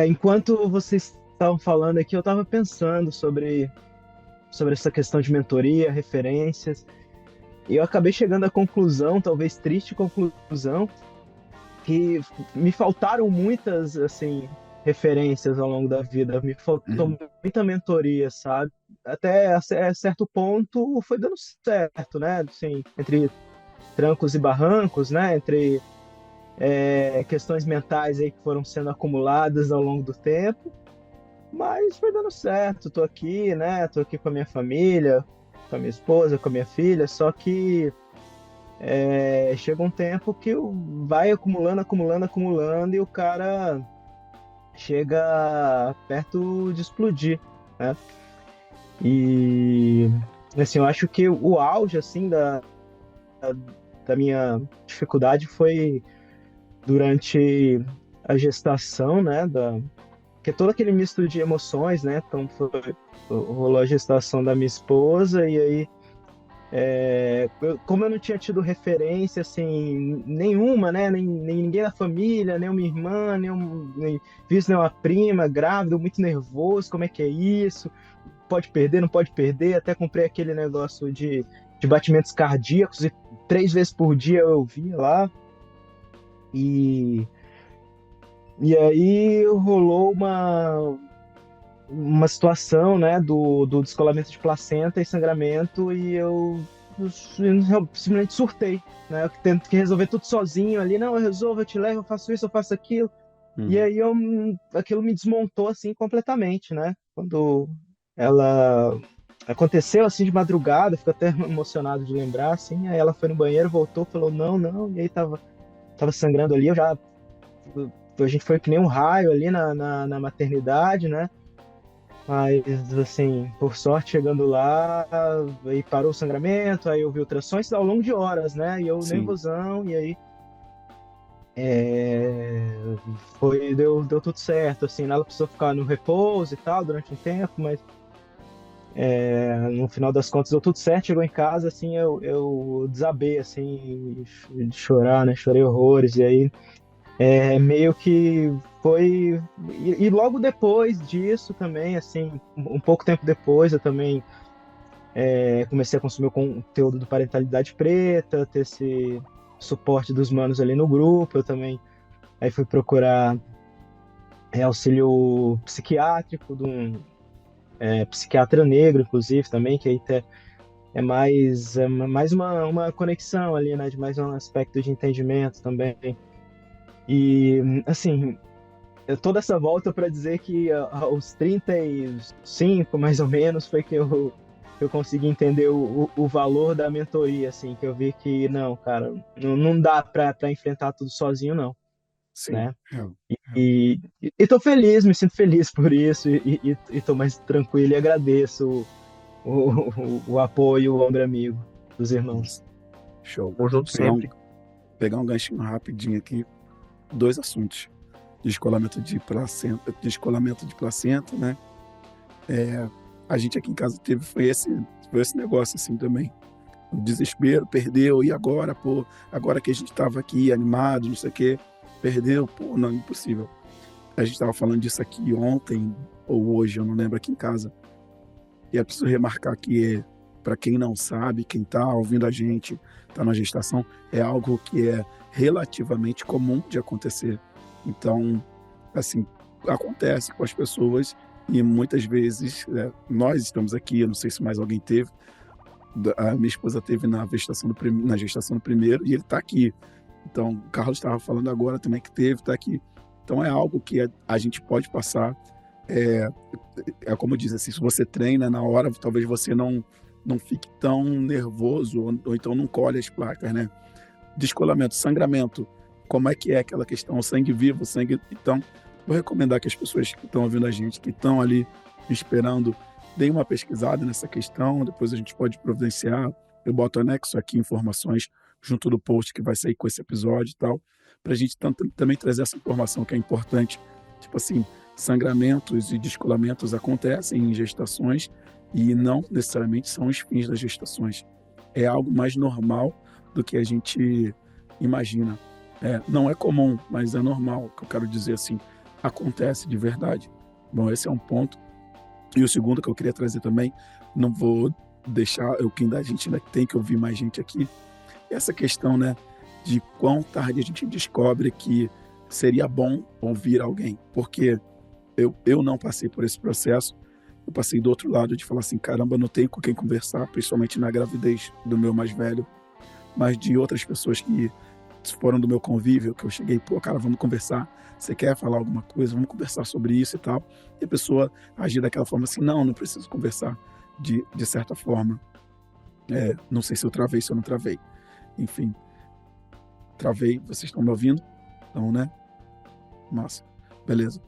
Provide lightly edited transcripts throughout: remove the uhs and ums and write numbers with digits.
Enquanto vocês estavam falando aqui, eu estava pensando sobre essa questão de mentoria, referências, e eu acabei chegando à conclusão, talvez triste conclusão, que me faltaram muitas, assim, referências ao longo da vida, me faltou Uhum. muita mentoria, sabe? Até a certo ponto foi dando certo, né? Assim, entre trancos e barrancos, né? Entre questões mentais aí que foram sendo acumuladas ao longo do tempo, mas foi dando certo. Tô aqui, né? Tô aqui com a minha família, com a minha esposa, com a minha filha, só que chega um tempo que vai acumulando, acumulando, acumulando e o cara chega perto de explodir, né? E assim, eu acho que o auge assim da minha dificuldade foi durante a gestação, né, que é todo aquele misto de emoções, né? Então rolou a gestação da minha esposa e aí como eu não tinha tido referência assim nenhuma, né, nem ninguém da família, nem uma irmã, nem visto nem uma prima grávida, muito nervoso, como é que é isso? Pode perder, não pode perder? Até comprei aquele negócio de batimentos cardíacos e 3 vezes por dia eu via lá e e aí rolou uma situação, né, do descolamento de placenta e sangramento e eu simplesmente surtei, né? Eu tento que resolver tudo sozinho ali, não, eu resolvo, eu te levo, eu faço isso, eu faço aquilo. E Uhum. aí aquilo me desmontou assim completamente, né? Quando ela aconteceu assim de madrugada, fico até emocionado de lembrar assim, aí ela foi no banheiro, voltou, falou não, não, e aí tava sangrando ali, a gente foi que nem um raio ali na maternidade, né? Mas, assim, por sorte, chegando lá, aí parou o sangramento, aí eu vi ultrassons ao longo de horas, né? E eu Sim. nervosão, e aí deu tudo certo, assim, ela precisou ficar no repouso e tal durante um tempo, mas no final das contas deu tudo certo, chegou em casa, assim, eu desabei, assim, de chorar, né? Chorei horrores, e aí meio que foi. E logo depois disso também, assim, um pouco tempo depois, eu também comecei a consumir o conteúdo do Parentalidade Preta, ter esse suporte dos manos ali no grupo. Eu também aí fui procurar auxílio psiquiátrico de um psiquiatra negro, inclusive, também, que aí é mais uma conexão ali, né, de mais um aspecto de entendimento também. E, assim, toda essa volta para dizer que aos 35, mais ou menos, foi que eu consegui entender o valor da mentoria, assim, que eu vi que, não, cara, não dá para enfrentar tudo sozinho, não, Sim. né? É, é. E tô feliz, me sinto feliz por isso, e tô mais tranquilo e agradeço o apoio, o ombro amigo dos irmãos. Isso. Show. Tamo junto Pegar um, sempre. pegar um ganchinho rapidinho aqui. Dois assuntos. Descolamento de placenta, né? A gente aqui em casa teve, foi esse negócio assim também. O desespero, perdeu, e agora, pô, agora que a gente estava aqui animado, não sei o quê, perdeu, pô, não, impossível. A gente estava falando disso aqui ontem ou hoje, eu não lembro, aqui em casa. E é preciso remarcar que, para quem não sabe, quem está ouvindo a gente, está na gestação, é algo que é relativamente comum de acontecer. Então, assim, acontece com as pessoas e muitas vezes nós estamos aqui, eu não sei se mais alguém teve, a minha esposa teve na gestação do primeiro e ele está aqui. Então, o Carlos estava falando agora também que teve, está aqui. Então, é algo que a gente pode passar. É, é como diz assim, se você treina na hora, talvez você não fique tão nervoso ou então não colhe as placas, né? Descolamento, sangramento, como é que é aquela questão, sangue vivo, sangue. Então, vou recomendar que as pessoas que estão ouvindo a gente, que estão ali esperando, deem uma pesquisada nessa questão, depois a gente pode providenciar. Eu boto anexo aqui informações junto do post que vai sair com esse episódio e tal, para a gente também trazer essa informação que é importante. Tipo assim, sangramentos e descolamentos acontecem em gestações e não necessariamente são os fins das gestações. É algo mais normal do que a gente imagina. Não é comum, mas é normal, que eu quero dizer assim. acontece de verdade. Bom, esse é um ponto. E o segundo que eu queria trazer também, não vou deixar, que ainda a gente ainda tem que ouvir mais gente aqui, essa questão, né, de quão tarde a gente descobre que seria bom ouvir alguém, porque eu não passei por esse processo, eu passei do outro lado de falar assim, caramba, não tenho com quem conversar, principalmente na gravidez do meu mais velho, mas de outras pessoas que foram do meu convívio, que eu cheguei, pô, cara, vamos conversar, você quer falar alguma coisa, vamos conversar sobre isso e tal, e a pessoa agir daquela forma assim, não preciso conversar, de certa forma, não sei se eu travei, se eu não travei, enfim, travei, vocês estão me ouvindo? Não, né? Massa, beleza.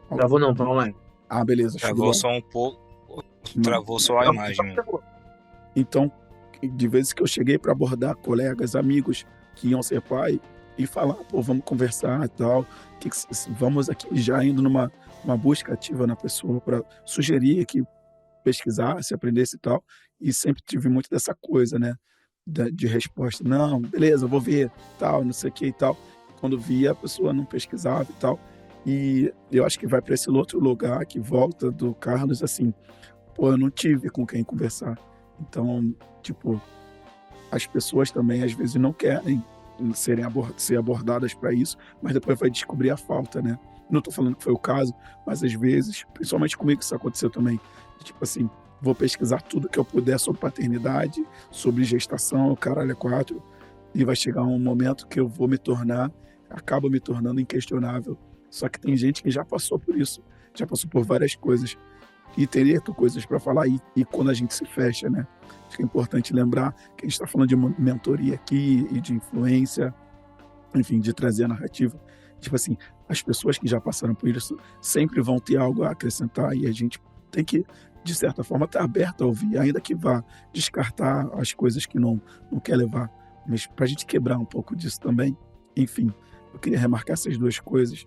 Travou não, tá online. Ah, beleza, show de Travou bola. só um pouco, Não. travou só a imagem. Então, de vezes que eu cheguei para abordar colegas, amigos que iam ser pai e falar, pô, vamos conversar e tal, vamos aqui já indo numa uma busca ativa na pessoa para sugerir que pesquisasse, aprendesse e tal, e sempre tive muito dessa coisa, né, de resposta, não, beleza, eu vou ver, tal, não sei o que e tal. Quando via, a pessoa não pesquisava e tal. E eu acho que vai para esse outro lugar que volta do Carlos, assim, pô, eu não tive com quem conversar. Então, tipo, as pessoas também às vezes não querem ser abordadas para isso, mas depois vai descobrir a falta, né? Não estou falando que foi o caso, mas às vezes, principalmente comigo isso aconteceu também, tipo assim, vou pesquisar tudo que eu puder sobre paternidade, sobre gestação, o caralho é quatro, e vai chegar um momento que eu vou acabo me tornando inquestionável. Só que tem gente que já passou por isso, já passou por várias coisas e teria coisas para falar e quando a gente se fecha, né? Acho que é importante lembrar que a gente está falando de mentoria aqui e de influência, enfim, de trazer a narrativa. Tipo assim, as pessoas que já passaram por isso sempre vão ter algo a acrescentar e a gente tem que, de certa forma, estar aberto a ouvir, ainda que vá descartar as coisas que não quer levar. Mas para a gente quebrar um pouco disso também, enfim, eu queria remarcar essas duas coisas,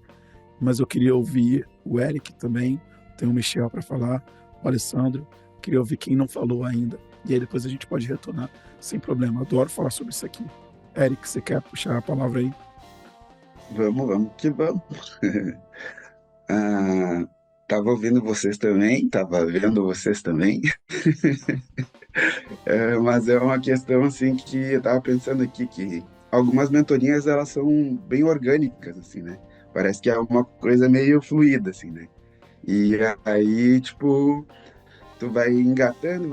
mas eu queria ouvir o Eric também, tem o Michel para falar, o Alessandro, queria ouvir quem não falou ainda. E aí depois a gente pode retornar sem problema. Adoro falar sobre isso aqui. Eric, você quer puxar a palavra aí? Vamos que vamos. Tava ouvindo vocês também, tava vendo vocês também. Mas é uma questão assim que eu tava pensando aqui que algumas mentorias elas são bem orgânicas assim, né? Parece que é uma coisa meio fluida assim, né? E aí, tipo, tu vai engatando,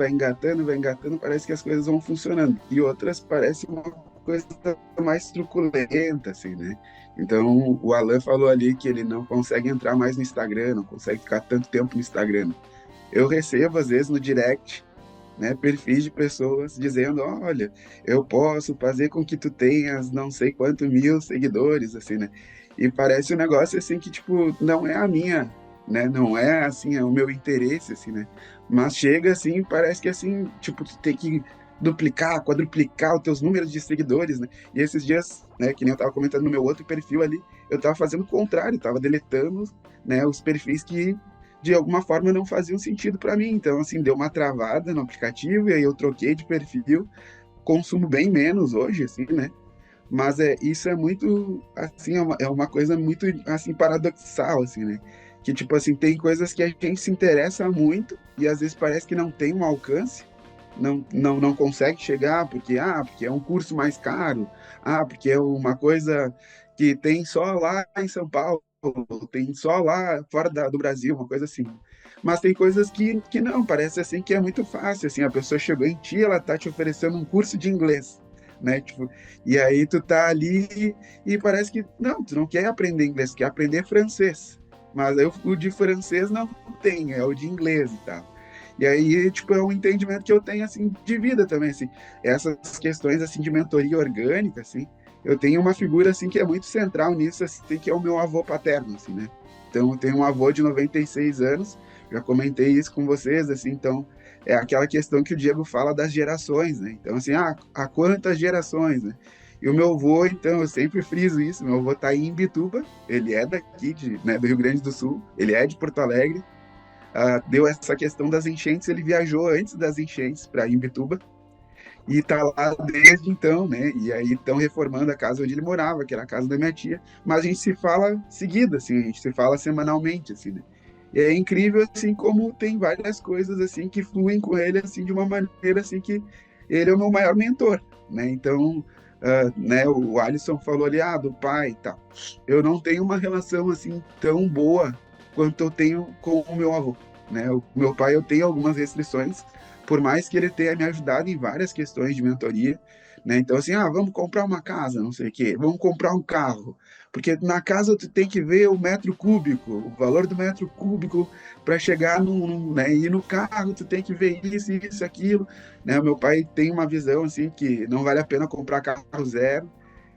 parece que as coisas vão funcionando. E outras parece uma coisa mais truculenta, assim, né? Então, o Alan falou ali que ele não consegue entrar mais no Instagram, não consegue ficar tanto tempo no Instagram. Eu recebo, às vezes, no direct, né, perfis de pessoas dizendo, olha, eu posso fazer com que tu tenhas não sei quantos mil seguidores, assim, né? E parece um negócio, assim, que, tipo, não é a minha, né? Não é, assim, é o meu interesse, assim, né? Mas chega, assim, parece que, assim, tipo, tu tem que duplicar, quadruplicar os teus números de seguidores, né? E esses dias, né, que nem eu tava comentando no meu outro perfil ali, eu tava fazendo o contrário, tava deletando, né, os perfis que de alguma forma não faziam sentido para mim. Então, assim, deu uma travada no aplicativo e aí eu troquei de perfil, consumo bem menos hoje, assim, né? Mas isso é muito, assim, é uma coisa muito, assim, paradoxal, assim, né? Que, tipo assim, tem coisas que a gente se interessa muito e às vezes parece que não tem um alcance, não consegue chegar porque é um curso mais caro, porque é uma coisa que tem só lá em São Paulo, tem só lá fora do Brasil, uma coisa assim. Mas tem coisas que não, parece assim que é muito fácil, assim, a pessoa chegou em ti, ela tá te oferecendo um curso de inglês, né, tipo, e aí tu tá ali e parece que, não, tu não quer aprender inglês, tu quer aprender francês, mas aí o de francês não tem, é o de inglês e tal. E aí, tipo, é um entendimento que eu tenho, assim, de vida também, assim, essas questões, assim, de mentoria orgânica, assim, eu tenho uma figura, assim, que é muito central nisso, assim, que é o meu avô paterno, assim, né? Então, eu tenho um avô de 96 anos, já comentei isso com vocês, assim, então, é aquela questão que o Diego fala das gerações, né? Então, assim, há quantas gerações, né? E o meu avô, então, eu sempre friso isso, meu avô tá aí em Imbituba, ele é daqui, né, do Rio Grande do Sul, ele é de Porto Alegre, deu essa questão das enchentes, ele viajou antes das enchentes para Imbituba, e tá lá desde então, né? E aí estão reformando a casa onde ele morava, que era a casa da minha tia, mas a gente se fala seguida, assim, a gente se fala semanalmente, assim, né? E é incrível, assim, como tem várias coisas, assim, que fluem com ele, assim, de uma maneira, assim, que ele é o meu maior mentor, né? Então, né, o Alisson falou ali, do pai e tal. Eu não tenho uma relação, assim, tão boa quanto eu tenho com o meu avô, né? O meu pai, eu tenho algumas restrições, por mais que ele tenha me ajudado em várias questões de mentoria, né? Então, assim, vamos comprar uma casa, não sei o quê, vamos comprar um carro, porque na casa tu tem que ver o metro cúbico, o valor do metro cúbico para chegar né? E no carro tu tem que ver isso, aquilo, né? O meu pai tem uma visão, assim, que não vale a pena comprar carro zero,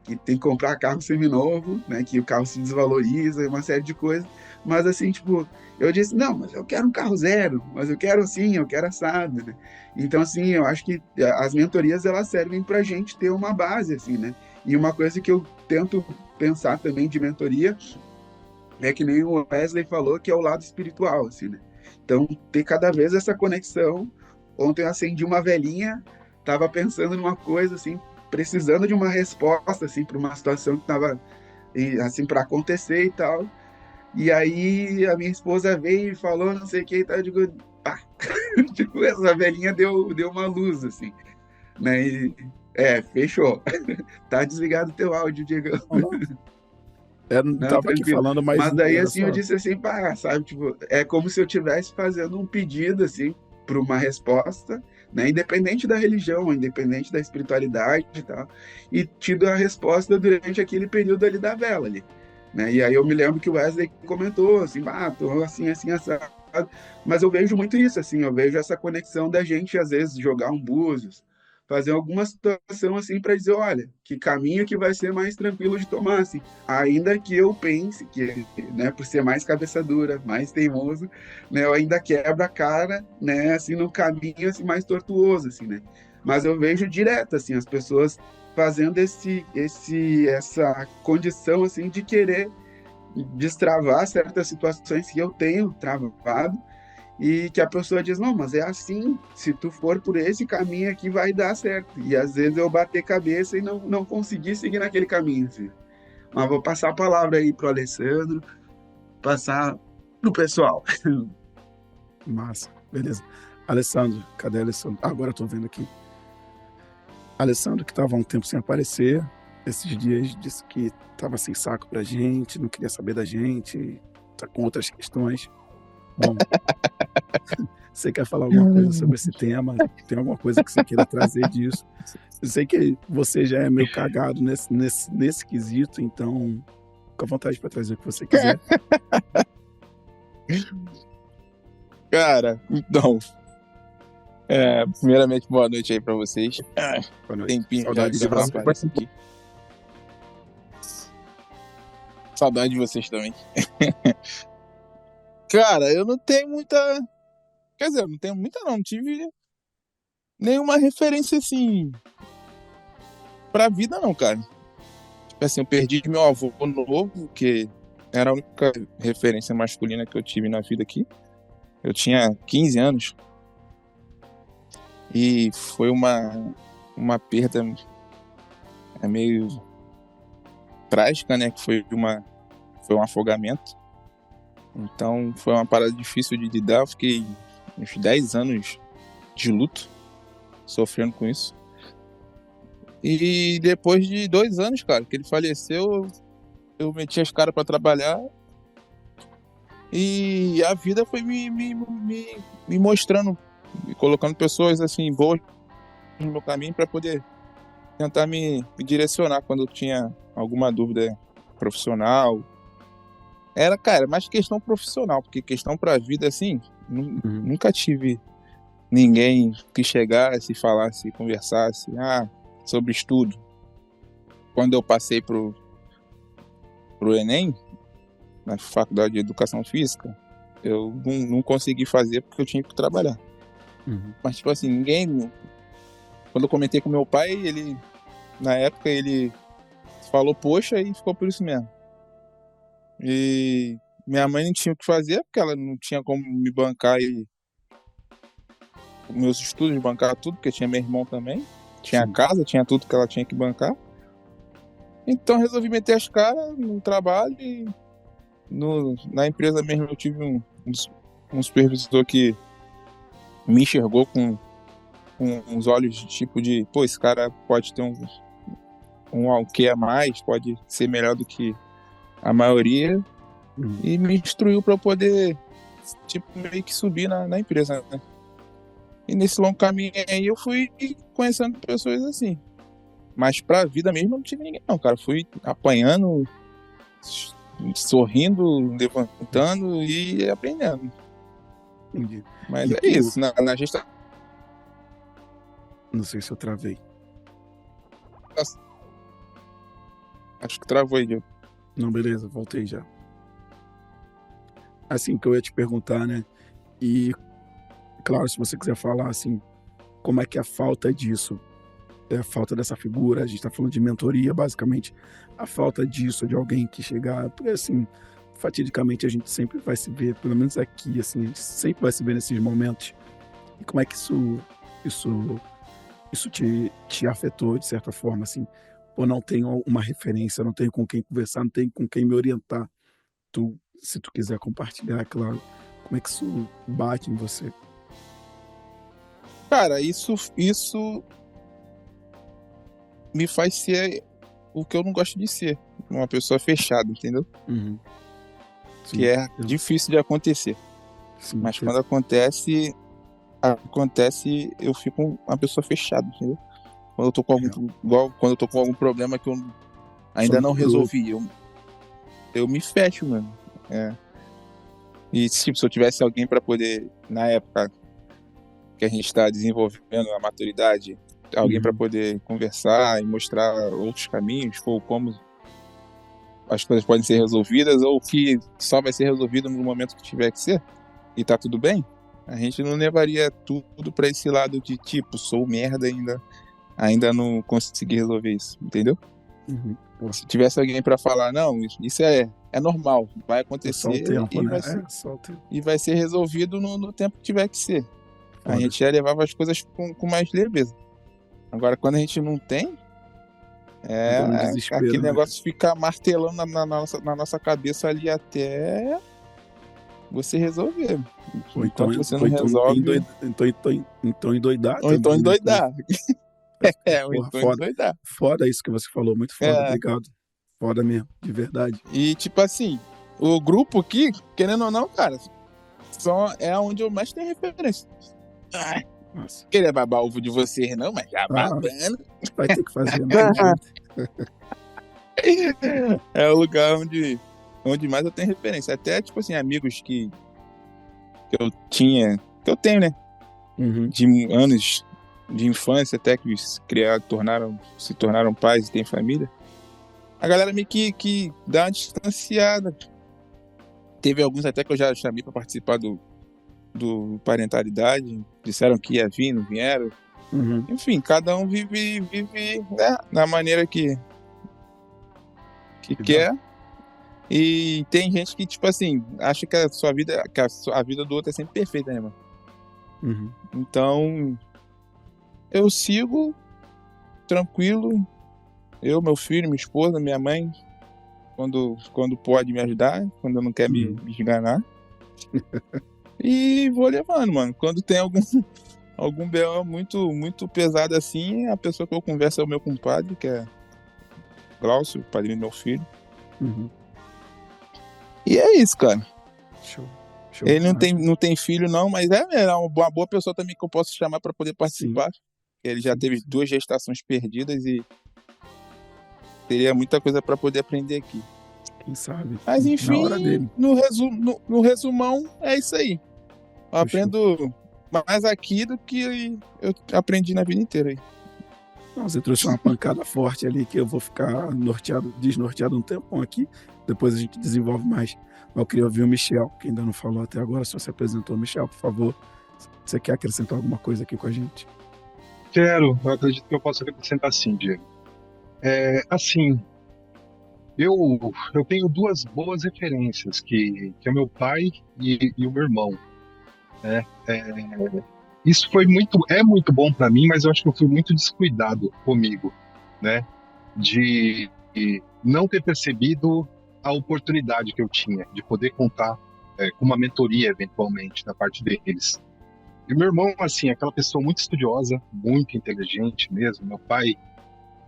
que tem que comprar carro seminovo, né? Que o carro se desvaloriza, uma série de coisas. Mas assim, tipo, eu disse, não, mas eu quero um carro zero, mas eu quero assim, eu quero assado, né? Então, assim, eu acho que as mentorias, elas servem pra gente ter uma base, assim, né? E uma coisa que eu tento pensar também de mentoria é que nem o Wesley falou, que é o lado espiritual, assim, né? Então, ter cada vez essa conexão. Ontem eu acendi uma velhinha, tava pensando numa coisa, assim, precisando de uma resposta, assim, para uma situação que tava, assim, para acontecer e tal. E aí a minha esposa veio e falou não sei o que e tal, eu digo, pá, tipo, essa velhinha deu uma luz, assim, né? Fechou. Tá desligado o teu áudio, Diego. Não, não. Não Não, tava aqui tranquilo. falando, mas Mas daí, era assim, eu só. disse assim, pá, sabe, tipo, é como se eu estivesse fazendo um pedido, assim, para uma resposta, né, independente da religião, independente da espiritualidade e tal, e tido a resposta durante aquele período ali da vela ali, né, e aí eu me lembro que o Wesley comentou, assim, tô assim, assim, assado, mas eu vejo muito isso, assim, eu vejo essa conexão da gente, às vezes, jogar um búzios, fazer alguma situação, assim, para dizer, olha, que caminho que vai ser mais tranquilo de tomar, assim, ainda que eu pense que, né, por ser mais cabeça dura, mais teimoso, né, eu ainda quebro a cara, né, assim, no caminho assim, mais tortuoso, assim, né? Mas eu vejo direto, assim, as pessoas fazendo essa condição, assim, de querer destravar certas situações que eu tenho travado e que a pessoa diz, não, mas é assim, se tu for por esse caminho aqui vai dar certo. E às vezes eu bater cabeça e não conseguir seguir naquele caminho, assim. Mas vou passar a palavra aí pro Alessandro, passar pro pessoal. Massa, beleza. Alessandro, cadê Alessandro? Agora eu tô vendo aqui. Alessandro, que estava há um tempo sem aparecer, esses dias disse que estava sem saco pra gente, não queria saber da gente, tá com outras questões. Bom, você quer falar alguma coisa sobre esse tema? Tem alguma coisa que você queira trazer disso? Eu sei que você já é meio cagado nesse quesito, então fica à vontade para trazer o que você quiser. Cara, então, primeiramente, boa noite aí pra vocês. Boa noite. Tempinho já Saudade de gravando você. com isso aqui. Saudade de vocês também. Cara, eu não tenho muita. Quer dizer, eu não tenho muita, não. Não tive nenhuma referência assim pra vida, não, cara. Tipo assim, eu perdi meu avô novo, que era a única referência masculina que eu tive na vida aqui. Eu tinha 15 anos. E foi uma perda meio trágica, né? Que foi um afogamento. Então foi uma parada difícil de lidar. Eu fiquei uns 10 anos de luto, sofrendo com isso. E depois de 2 anos, cara, que ele faleceu, eu meti as caras pra trabalhar. E a vida foi me mostrando, me colocando pessoas assim boas no meu caminho para poder tentar me direcionar quando eu tinha alguma dúvida profissional. Era, cara, mais questão profissional, porque questão pra vida, assim, nunca tive ninguém que chegasse, falasse, conversasse, sobre estudo. Quando eu passei pro Enem, na Faculdade de Educação Física, eu não consegui fazer porque eu tinha que trabalhar. Mas, tipo assim, ninguém... Quando eu comentei com meu pai, na época, ele falou, poxa, e ficou por isso mesmo. E minha mãe não tinha o que fazer, porque ela não tinha como me bancar e meus estudos, bancar tudo, porque tinha meu irmão também. Tinha Sim. casa, tinha tudo que ela tinha que bancar. Então resolvi meter as caras no trabalho e na empresa mesmo eu tive um supervisor que me enxergou com uns olhos de tipo de, pô, esse cara pode ter um quê a mais, pode ser melhor do que a maioria, e me instruiu para eu poder, tipo, meio que subir na empresa, né? E nesse longo caminho aí eu fui conhecendo pessoas assim. Mas pra vida mesmo eu não tive ninguém, não, cara. Fui apanhando, sorrindo, levantando e aprendendo. Entendi. Mas E é tu, isso, na gestão. não sei se eu travei. Acho que travou aí, Diego. Não, beleza, voltei já. Assim que eu ia te perguntar, né? E, claro, se você quiser falar, assim, como é que é a falta disso, a falta dessa figura, a gente está falando de mentoria, basicamente, a falta disso, de alguém que chegar, porque, assim, fatidicamente a gente sempre vai se ver, pelo menos aqui, assim, a gente sempre vai se ver nesses momentos. E como é que isso, isso te afetou, de certa forma, assim, ou não tenho uma referência, não tenho com quem conversar, não tenho com quem me orientar. Se tu quiser compartilhar, é claro, como é que isso bate em você? Cara, isso me faz ser o que eu não gosto de ser. Uma pessoa fechada, entendeu? Uhum. Que Sim, é difícil de acontecer. sim, Mas quando acontece, eu fico uma pessoa fechada, entendeu? Quando eu tô com igual quando eu tô com algum problema que eu só ainda não no grupo. resolvi, eu me fecho, mano. É. E tipo, se eu tivesse alguém para poder, na época que a gente está desenvolvendo a maturidade, alguém para Uhum. poder conversar e mostrar outros caminhos, ou como as coisas podem ser resolvidas, ou que só vai ser resolvido no momento que tiver que ser, e tá tudo bem, a gente não levaria tudo para esse lado de tipo, sou merda ainda não consegui resolver isso, entendeu? Uhum. Pô, Se tivesse alguém para falar, não, isso é normal, vai é só o acontecer tempo, e né? vai ser, É só o tempo. e vai ser resolvido no tempo que tiver que ser. A Foda. gente já levava as coisas com mais leveza. Agora, quando a gente não tem, Entra no desespero, aquele né? negócio fica martelando na nossa cabeça ali até você resolver. Ou então, Enquanto você não ou então, resolve, então endoidar ou então também, né? endoidar. Ou Porra, então foda. endoidar. Foda isso que você falou, muito foda, É, obrigado. Foda mesmo, de verdade. e tipo assim, o grupo aqui, querendo ou não, cara, é onde eu mais tenho referência. Ah, Nossa. queria babar ovo de vocês, não, mas já Ah, babando. vai ter que fazer, não tem jeito. É o lugar onde mais eu tenho referência. Até, tipo assim, amigos que eu tinha, que eu tenho, né? Uhum. De anos de infância até que se tornaram pais e têm família. A galera meio que dá uma distanciada. Teve alguns até que eu já chamei para participar do Parentalidade. Disseram que ia vir, não vieram. Uhum. Enfim, cada um vive né, na maneira que quer. E tem gente que, tipo assim, acha que a vida do outro é sempre perfeita, né, mano? Uhum. Então, eu sigo tranquilo. Eu, meu filho, minha esposa, minha mãe, quando pode me ajudar, quando não quer me esganar. E vou levando, mano. Quando tem algum BO muito pesado assim, a pessoa que eu converso é o meu compadre, que é Glaucio, o padrinho do meu filho. Uhum. E é isso, cara. Show. Ele não tem filho, não, mas é uma boa pessoa também que eu posso chamar para poder participar. Sim. Ele já teve 2 gestações perdidas e teria muita coisa para poder aprender aqui. Quem sabe? Mas Na hora enfim, dele. no resumão, é isso aí. Eu Puxa. aprendo mais aqui do que eu aprendi na vida inteira aí. Não, você trouxe uma pancada forte ali que eu vou ficar desnorteado um tempão aqui. Depois a gente desenvolve mais. Mas eu queria ouvir o Michel, que ainda não falou até agora. Só se apresentou. Michel, por favor. Você quer acrescentar alguma coisa aqui com a gente? Quero, eu acredito que eu posso acrescentar sim, Diego. Assim, eu tenho duas boas referências, que é meu pai e o meu irmão, né? isso é muito bom para mim, mas eu acho que eu fui muito descuidado comigo, né? De não ter percebido a oportunidade que eu tinha de poder contar com uma mentoria, eventualmente, da parte deles. E meu irmão, assim, aquela pessoa muito estudiosa, muito inteligente mesmo. Meu pai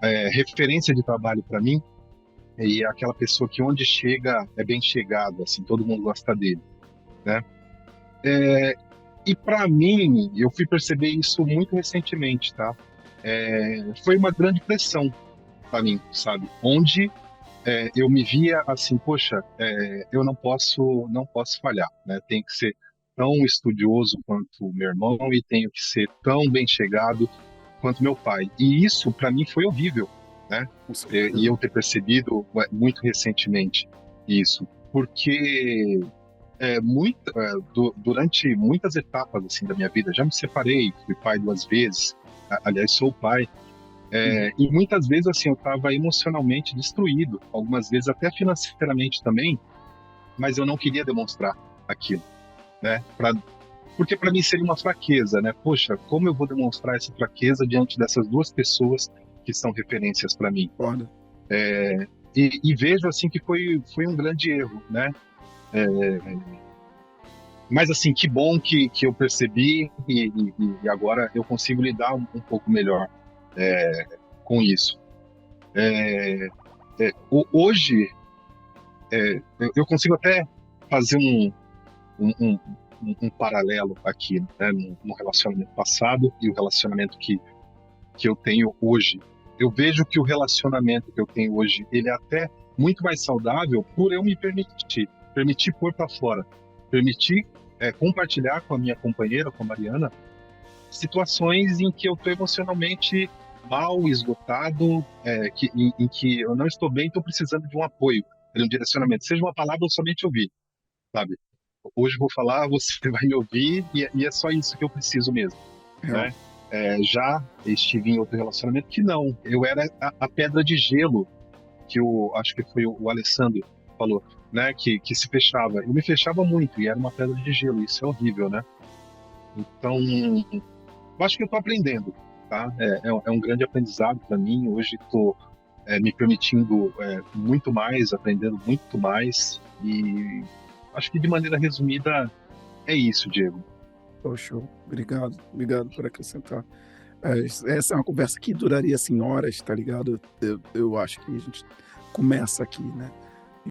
é referência de trabalho para mim, e é aquela pessoa que onde chega é bem chegado, assim, todo mundo gosta dele, né? E para mim, eu fui perceber isso muito recentemente, tá? Foi uma grande pressão para mim, sabe? Onde eu me via assim, poxa, eu não posso falhar, né? Tenho que ser tão estudioso quanto meu irmão e tenho que ser tão bem chegado quanto meu pai. E isso para mim foi horrível, né? Com E certeza. eu ter percebido muito recentemente isso, porque durante muitas etapas assim da minha vida, já me separei, fui pai 2 vezes, aliás sou pai. Uhum. E muitas vezes assim eu estava emocionalmente destruído, algumas vezes até financeiramente também, mas eu não queria demonstrar aquilo, né? Porque para mim seria uma fraqueza, né? Poxa, como eu vou demonstrar essa fraqueza diante dessas duas pessoas que são referências para mim? Concordo. E vejo assim que foi um grande erro, né? Mas assim, que bom que eu percebi e agora eu consigo lidar um pouco melhor com isso. Hoje eu consigo até fazer um, um, um paralelo aqui, né, no relacionamento passado e o relacionamento que eu tenho hoje. Eu vejo que o relacionamento que eu tenho hoje, ele é até muito mais saudável por eu me permitir pôr para fora, permitir compartilhar com a minha companheira, com a Mariana, situações em que eu estou emocionalmente mal, esgotado, em que eu não estou bem, estou precisando de um apoio, de um direcionamento, seja uma palavra ou somente ouvir, sabe? Hoje eu vou falar, você vai me ouvir e é só isso que eu preciso mesmo, Real. né? Já estive em outro relacionamento que não, eu era a pedra de gelo que acho que foi o Alessandro falou, né? Que se fechava. Eu me fechava muito e era uma pedra de gelo, isso é horrível, né? Então, eu acho que eu estou aprendendo, tá? É um grande aprendizado para mim. Hoje estou me permitindo muito mais, aprendendo muito mais e acho que de maneira resumida é isso, Diego. Pô, show. Obrigado. Obrigado por acrescentar. Essa é uma conversa que duraria, assim, horas, tá ligado? Eu acho que a gente começa aqui, né?